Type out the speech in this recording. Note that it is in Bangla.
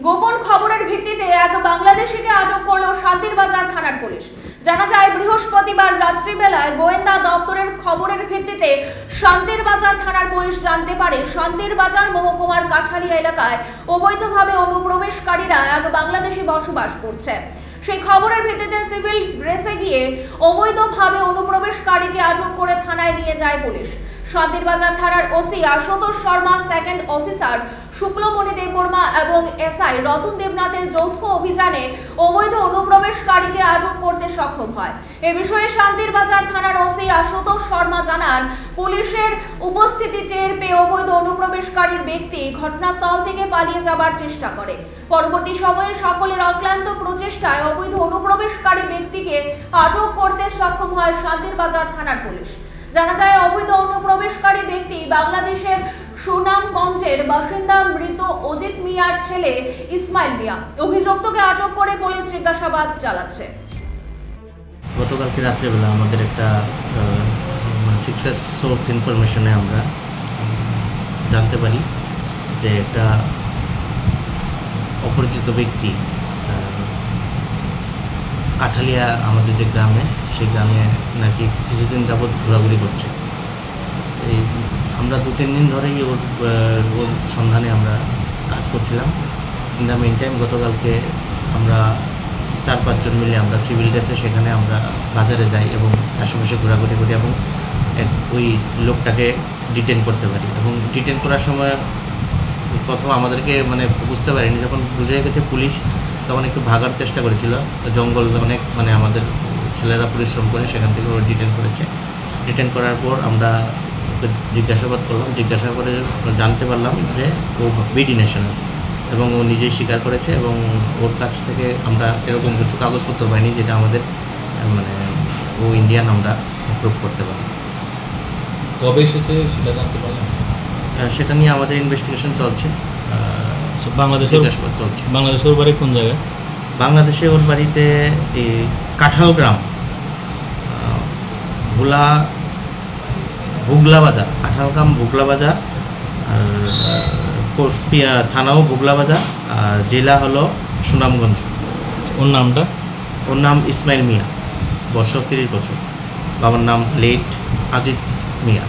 গোপন খবরের ভিত্তিতে এক বাংলাদেশিকে আটক করল শান্তিরবাজার থানার পুলিশ। জানা যায়, বৃহস্পতিবার রাত্রিবেলায় গোয়েন্দা দপ্তরের খবরের ভিত্তিতে শান্তিরবাজার থানার পুলিশ জানতে পারে শান্তিরবাজার মহকুমার কাঠালিয়া এলাকায় অবৈধভাবে অনুপ্রবেশকারীরা এক বাংলাদেশি বসবাস করছে। সেই খবরের ভিত্তিতে সিভিল ড্রেসে গিয়ে অবৈধভাবে অনুপ্রবেশকারীকে আটক করে থানায় নিয়ে যায় পুলিশ। শান্তিরবাজার থানার OC Ashutosh Sharma, second officer Suklamani Debbarma এবং এসআই রতন দেবনাথের যৌথ অভিযানে অবৈধ অনুপ্রবেশকারীকে আটক করতে সক্ষম হয়। এ বিষয়ে শান্তিরবাজার থানার ওসি আশুতোষ শর্মা জানান, পুলিশের উপস্থিতি টের পেয়ে অবৈধ অনুপ্রবেশকারীর ব্যক্তি ঘটনাস্থল থেকে পালিয়ে যাবার চেষ্টা করে। পরবর্তী সময়ে সকলের অক্লান্ত প্রচেষ্টায় অবৈধ অনুপ্রবেশকারী ব্যক্তিকে আটক করতে সক্ষম হয় শান্তিরবাজার থানার পুলিশ। জানা যায়, অবৈধ অনুপ্রবেশকারী ব্যক্তি বাংলাদেশের সুনামগঞ্জের বাসিন্দা মৃত অজিত মিয়ার ছেলে ইসমাইল মিয়া। অভিযুক্তকে আটক করে পুলিশ জিজ্ঞাসাবাদ চালাচ্ছে। গতকালকে রাত্রেবেলা আমাদের একটা সিক্রেট সোর্স ইনফরমেশনে আমরা জানতে পারি যে একটা অপরিচিত ব্যক্তি কাঠালিয়া আমাদের যে গ্রামে, সেই গ্রামে নাকি কিছুদিন যাবৎ ঘোরাঘুরি করছে। এই আমরা 2-3 দিন ধরেই ওর সন্ধানে আমরা কাজ করছিলাম। ইন দ্য মেইন টাইম গতকালকে আমরা 4-5 জন মিলে আমরা সিভিল ড্রেসে সেখানে আমরা বাজারে যাই এবং আশেপাশে ঘোরাঘুরি করি এবং ওই লোকটাকে ডিটেন করতে পারি। এবং ডিটেন করার সময় প্রথম আমাদেরকে বুঝতে পারিনি, যখন বুঝে গেছে পুলিশ, তখন একটু ভাগার চেষ্টা করেছিল। জঙ্গল অনেক আমাদের ছেলেরা পরিশ্রম করে সেখান থেকে ওরা ডিটেন করেছে। ডিটেন করার পর আমরা জিজ্ঞাসাবাদ করলাম। জিজ্ঞাসাবাদে জানতে পারলাম যে ও বিডি ন্যাশনাল এবং ও নিজেই স্বীকার করেছে এবং ওর কাছ থেকে আমরা এরকম কিছু কাগজপত্র পাইনি যেটা আমাদের ও ইন্ডিয়ান আমরা প্রুভ করতে পারি। কবে এসেছে সেটা জানতে পারলাম, সেটা নিয়ে আমাদের ইনভেস্টিগেশন চলছে। চলছে। বাংলাদেশে ওর বাড়ি কোন জায়গায়? বাংলাদেশে ওর বাড়িতে কাঁঠাল গ্রাম, ভুগলা বাজার, কাঁঠালগ্রাম ভুগলা বাজার, আর থানাও ভুগলা বাজার, আর জেলা হলো সুনামগঞ্জ। ওর নামটা? ওর নাম ইসমাইল মিয়া, বয়স 30 বছর। বাবার নাম লেট আজিত মিয়া।